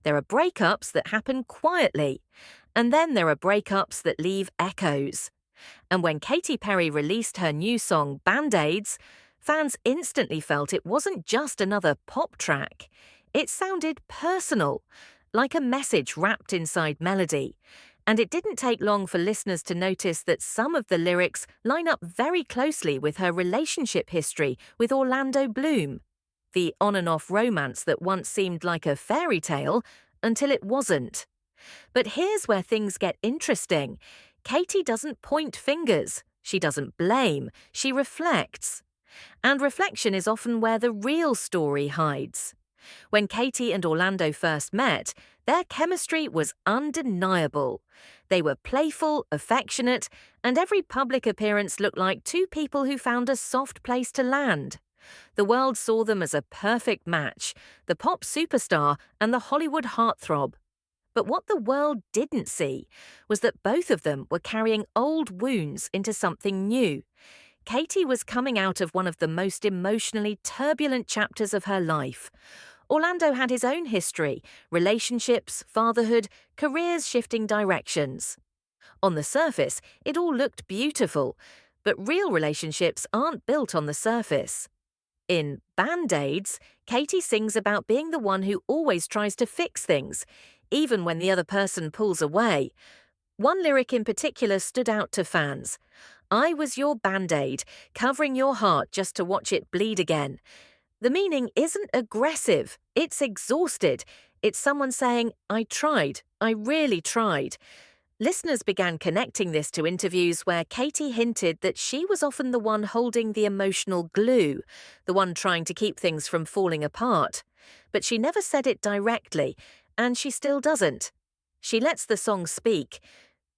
There are breakups that happen quietly, and then there are breakups that leave echoes. And when Katy Perry released her new song Bandaids, fans instantly felt it wasn't just another pop track. It sounded personal, like a message wrapped inside melody. And it didn't take long for listeners to notice that some of the lyrics line up very closely with her relationship history with Orlando Bloom. The on and off romance that once seemed like a fairy tale until it wasn't. But here's where things get interesting. Katy doesn't point fingers. She doesn't blame. She reflects. And reflection is often where the real story hides. When Katy and Orlando first met, their chemistry was undeniable. They were playful, affectionate, and every public appearance looked like two people who found a soft place to land. The world saw them as a perfect match, the pop superstar and the Hollywood heartthrob. But what the world didn't see was that both of them were carrying old wounds into something new. Katy was coming out of one of the most emotionally turbulent chapters of her life. Orlando had his own history, relationships, fatherhood, careers shifting directions. On the surface, it all looked beautiful, but real relationships aren't built on the surface. In Bandaids, Katy sings about being the one who always tries to fix things, even when the other person pulls away. One lyric in particular stood out to fans. "I was your Band-Aid, covering your heart just to watch it bleed again." The meaning isn't aggressive, it's exhausted. It's someone saying, "I tried, I really tried." Listeners began connecting this to interviews where Katy hinted that she was often the one holding the emotional glue, the one trying to keep things from falling apart. But she never said it directly, and she still doesn't. She lets the song speak.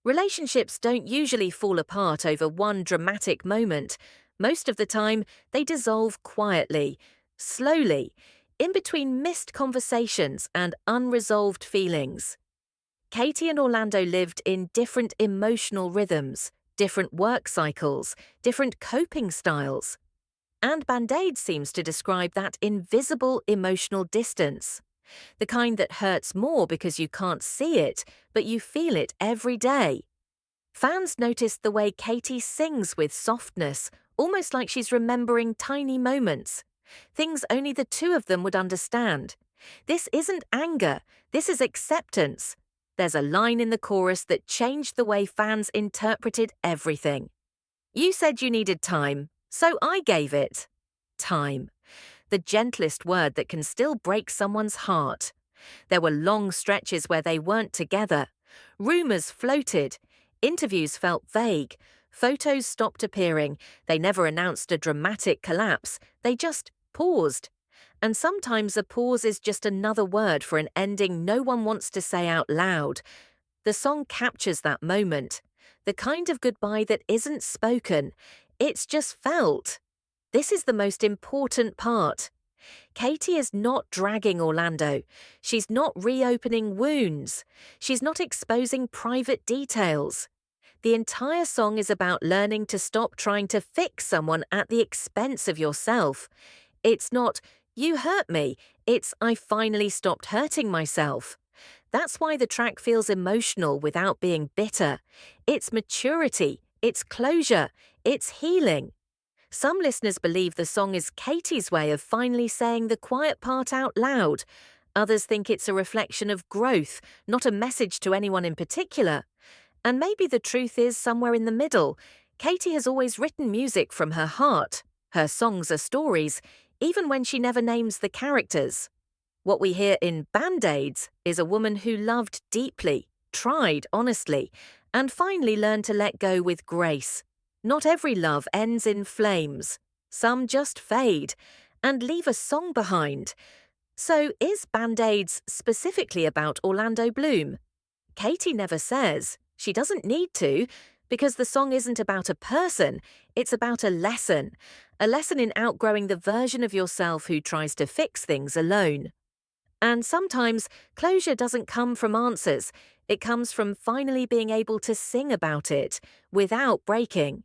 Relationships don't usually fall apart over one dramatic moment. Most of the time, they dissolve quietly, slowly, in between missed conversations and unresolved feelings. Katy and Orlando lived in different emotional rhythms, different work cycles, different coping styles. And Band-Aid seems to describe that invisible emotional distance. The kind that hurts more because you can't see it, but you feel it every day. Fans noticed the way Katy sings with softness, almost like she's remembering tiny moments. Things only the two of them would understand. This isn't anger, this is acceptance. There's a line in the chorus that changed the way fans interpreted everything. "You said you needed time, so I gave it." Time. The gentlest word that can still break someone's heart. There were long stretches where they weren't together. Rumors floated. Interviews felt vague. Photos stopped appearing. They never announced a dramatic collapse. They just paused. And sometimes a pause is just another word for an ending no one wants to say out loud. The song captures that moment. The kind of goodbye that isn't spoken. It's just felt. This is the most important part. Katy is not dragging Orlando. She's not reopening wounds. She's not exposing private details. The entire song is about learning to stop trying to fix someone at the expense of yourself. It's not, "You hurt me," it's, "I finally stopped hurting myself." That's why the track feels emotional without being bitter. It's maturity, it's closure, it's healing. Some listeners believe the song is Katy's way of finally saying the quiet part out loud. Others think it's a reflection of growth, not a message to anyone in particular. And maybe the truth is somewhere in the middle. Katy has always written music from her heart. Her songs are stories, even when she never names the characters. What we hear in Band-Aids is a woman who loved deeply, tried honestly, and finally learned to let go with grace. Not every love ends in flames. Some just fade and leave a song behind. So is Band-Aids specifically about Orlando Bloom? Katy never says. She doesn't need to, because the song isn't about a person, it's about a lesson in outgrowing the version of yourself who tries to fix things alone. And sometimes closure doesn't come from answers, it comes from finally being able to sing about it without breaking.